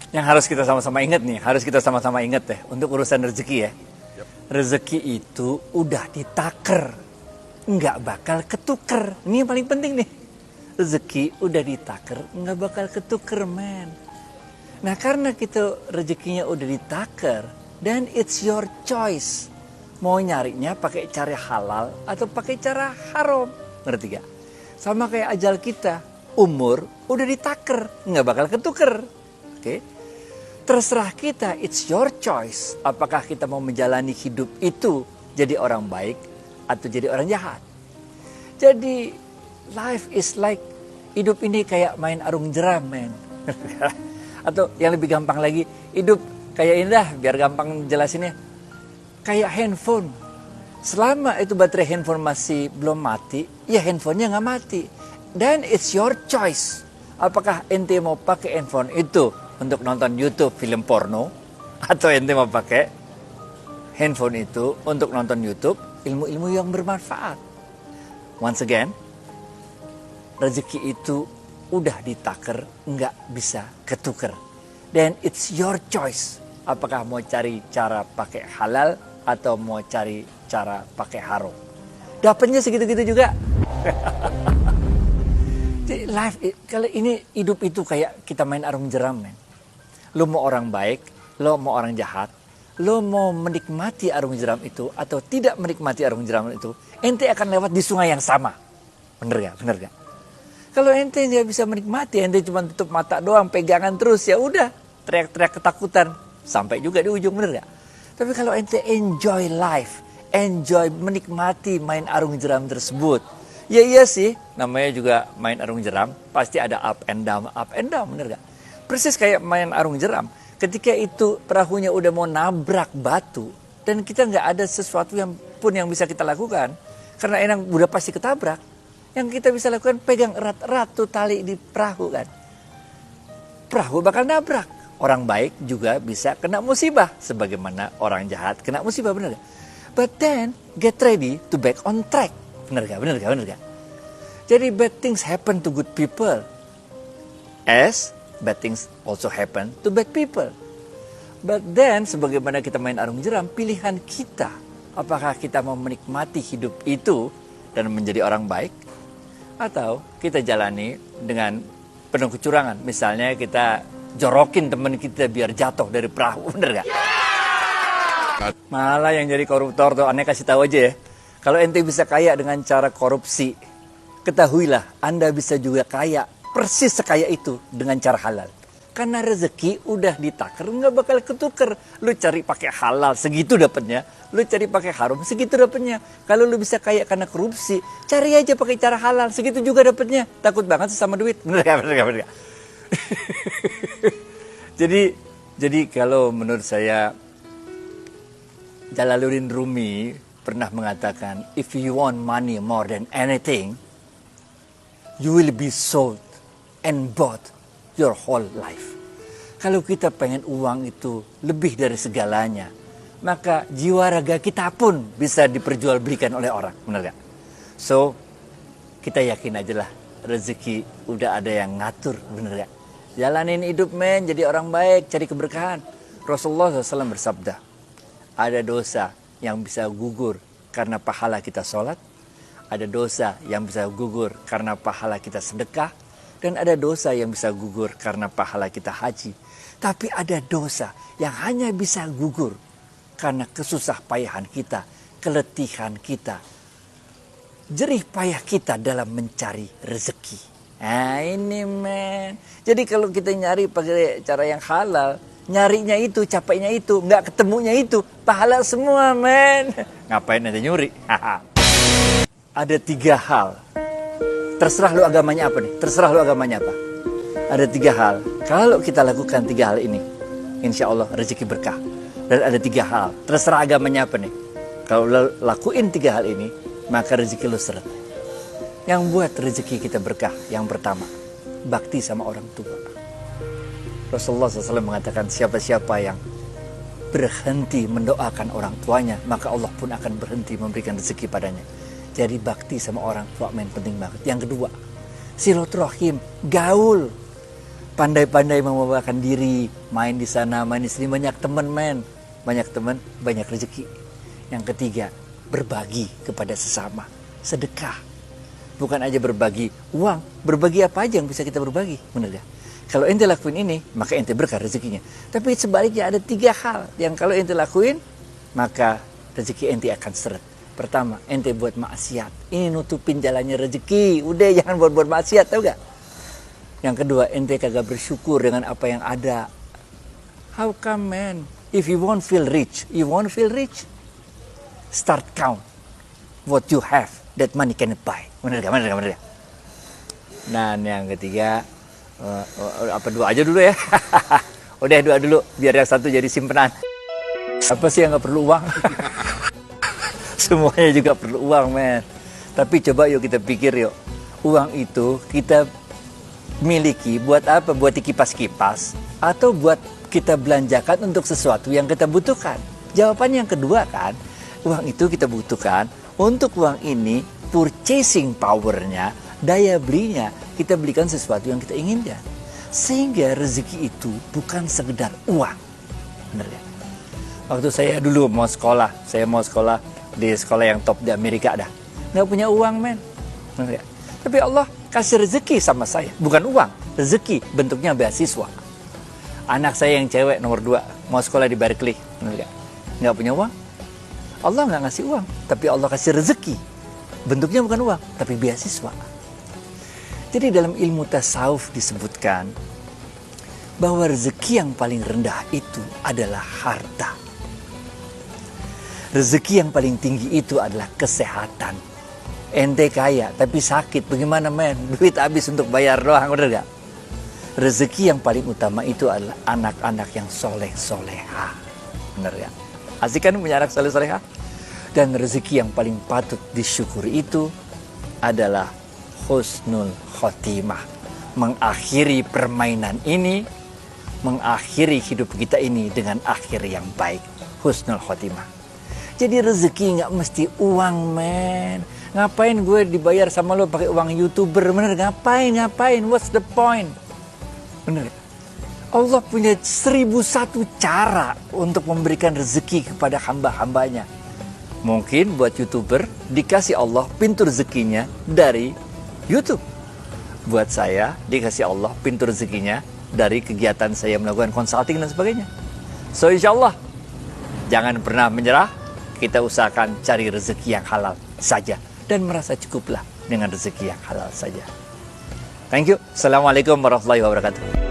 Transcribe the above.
Yang harus kita sama-sama ingat nih, harus kita sama-sama ingat deh untuk urusan rezeki ya. Rezeki itu udah ditaker, nggak bakal ketuker. Ini yang paling penting nih. Rezeki udah ditaker, nggak bakal ketuker, men. Nah, karena kita rezekinya udah ditaker, then it's your choice. Mau nyarinya pakai cara halal atau pakai cara haram. Ngerti gak? Sama kayak ajal kita, umur udah ditaker, nggak bakal ketuker. Oke? Terserah kita, it's your choice. Apakah kita mau menjalani hidup itu jadi orang baik atau jadi orang jahat. Jadi life is like, hidup ini kayak main arung jeram, men. Atau yang lebih gampang lagi, hidup kayak ini dah, biar gampang jelasinnya. Kayak handphone. Selama itu baterai handphone masih belum mati, ya handphonenya nggak mati. Dan it's your choice. Apakah ente mau pakai handphone itu untuk nonton YouTube film porno, atau ente mau pakai handphone itu untuk nonton YouTube ilmu-ilmu yang bermanfaat. Once again, rezeki itu udah ditaker, nggak bisa ketuker. Then it's your choice. Apakah mau cari cara pakai halal atau mau cari cara pakai haram. Dapatnya segitu-gitu juga. Jadi life, kalau ini hidup itu kayak kita main arung jeram, men. Lo mau orang baik, lo mau orang jahat, lo mau menikmati arung jeram itu atau tidak menikmati arung jeram itu, ente akan lewat di sungai yang sama. Bener gak? Bener gak? Kalau ente nggak bisa menikmati, ente cuma tutup mata doang, pegangan terus, ya udah, teriak-teriak ketakutan, sampai juga di ujung, bener gak? Tapi kalau ente enjoy life, enjoy menikmati main arung jeram tersebut, ya iya sih, namanya juga main arung jeram, pasti ada up and down, bener gak? Persis kayak main arung jeram. Ketika itu perahunya udah mau nabrak batu dan kita nggak ada sesuatu yang pun yang bisa kita lakukan karena enang udah pasti ketabrak. Yang kita bisa lakukan pegang erat-erat tuh tali di perahu kan. Perahu bakal nabrak. Orang baik juga bisa kena musibah sebagaimana orang jahat kena musibah, bener gak? But then get ready to back on track. Bener gak? Bener gak? Bener gak? Jadi bad things happen to good people. As bad things also happen to bad people. But then, sebagaimana kita main arung jeram, pilihan kita. Apakah kita mau menikmati hidup itu dan menjadi orang baik? Atau kita jalani dengan penuh kecurangan. Misalnya kita jorokin teman kita biar jatuh dari perahu, bener gak? Malah yang jadi koruptor tuh, aneh kasih tahu aja ya. Kalau ente bisa kaya dengan cara korupsi, ketahuilah Anda bisa juga kaya persis sekaya itu dengan cara halal. Karena rezeki udah ditaker, nggak bakal ketuker. Lu cari pakai halal, segitu dapatnya. Lu cari pakai haram, segitu dapatnya. Kalau lu bisa kaya karena korupsi, cari aja pakai cara halal, segitu juga dapatnya. Takut banget sama duit. Bener gak? Bener gak? Bener gak? Jadi kalau menurut saya, Jalaluddin Rumi pernah mengatakan, if you want money more than anything, you will be sold and bought your whole life. Kalau kita pengen uang itu lebih dari segalanya, maka jiwa raga kita pun bisa diperjualbelikan oleh orang, benar gak? So, kita yakin aja lah, rezeki udah ada yang ngatur, benar gak? Jalanin hidup, men, jadi orang baik, cari keberkahan. Rasulullah SAW bersabda, ada dosa yang bisa gugur karena pahala kita sholat, ada dosa yang bisa gugur karena pahala kita sedekah, dan ada dosa yang bisa gugur karena pahala kita haji. Tapi ada dosa yang hanya bisa gugur karena kesusah payahan kita, keletihan kita, jerih payah kita dalam mencari rezeki. Nah ini, men. Jadi kalau kita nyari pakai cara yang halal, nyarinya itu, capeknya itu, nggak ketemunya itu, pahala semua, men. Ngapain aja nyuri? Ada 3 hal. Terserah lu agamanya apa nih? Terserah lu agamanya apa? Ada 3 hal. Kalau kita lakukan 3 hal ini, insya Allah rezeki berkah. Dan ada 3 hal. Terserah agamanya apa nih? Kalau lu lakuin 3 hal ini, maka rezeki lu seret. Yang buat rezeki kita berkah, yang pertama, bakti sama orang tua. Rasulullah SAW mengatakan, siapa-siapa yang berhenti mendoakan orang tuanya, maka Allah pun akan berhenti memberikan rezeki padanya. Jadi bakti sama orang tua, men, penting banget. Yang kedua, silaturahim, gaul. Pandai-pandai membawakan diri, main di sana, main di sini, banyak teman men. Banyak teman, banyak rezeki. Yang ketiga, berbagi kepada sesama, sedekah. Bukan aja berbagi uang, berbagi apa aja yang bisa kita berbagi, benar gak? Kalau ente lakuin ini, maka ente berkah rezekinya. Tapi sebaliknya ada 3 hal yang kalau ente lakuin, maka rezeki ente akan seret. Pertama, ente buat maksiat. Ini nutupin jalannya rezeki. Udah jangan buat maksiat, tau gak? Yang kedua, ente kagak bersyukur dengan apa yang ada. How come man? If you won't feel rich, start count what you have that money cannot buy. Bener gak? Dan yang ketiga, apa doa aja dulu ya? Udah doa dulu, biar yang satu jadi simpenan. Apa sih yang gak perlu uang? Semuanya juga perlu uang, men. Tapi coba yuk kita pikir yuk. Uang itu kita miliki buat apa? Buat kipas-kipas atau buat kita belanjakan untuk sesuatu yang kita butuhkan? Jawabannya yang kedua kan. Uang itu kita butuhkan untuk uang ini purchasing powernya, daya belinya, kita belikan sesuatu yang kita inginkan. Sehingga rezeki itu bukan sekedar uang. Benar ya? Waktu saya dulu mau sekolah di sekolah yang top di Amerika dah. Nggak punya uang, men. Benar ya? Tapi Allah kasih rezeki sama saya. Bukan uang, rezeki bentuknya beasiswa. Anak saya yang cewek nomor 2 mau sekolah di Berkeley. Benar gak? Nggak punya uang. Allah nggak ngasih uang, tapi Allah kasih rezeki. Bentuknya bukan uang, tapi beasiswa. Jadi dalam ilmu tasawuf disebutkan bahwa rezeki yang paling rendah itu adalah harta. Rezeki yang paling tinggi itu adalah kesehatan. Ente kaya tapi sakit, bagaimana men? Duit habis untuk bayar doang, bener gak? Rezeki yang paling utama itu adalah anak-anak yang soleh-soleha. Bener ya? Asik kan punya anak soleh-soleha? Dan rezeki yang paling patut disyukuri itu adalah husnul khotimah. Mengakhiri permainan ini, mengakhiri hidup kita ini dengan akhir yang baik. Husnul khotimah. Jadi rezeki nggak mesti uang, men. Ngapain gue dibayar sama lo pakai uang YouTuber? Bener, ngapain? What's the point? Bener. Allah punya 1001 cara untuk memberikan rezeki kepada hamba-hambanya. Mungkin buat YouTuber dikasih Allah pintu rezekinya dari YouTube. Buat saya dikasih Allah pintu rezekinya dari kegiatan saya melakukan consulting dan sebagainya. So insya Allah jangan pernah menyerah. Kita usahakan cari rezeki yang halal saja dan merasa cukuplah dengan rezeki yang halal saja. Thank you. Assalamualaikum warahmatullahi wabarakatuh.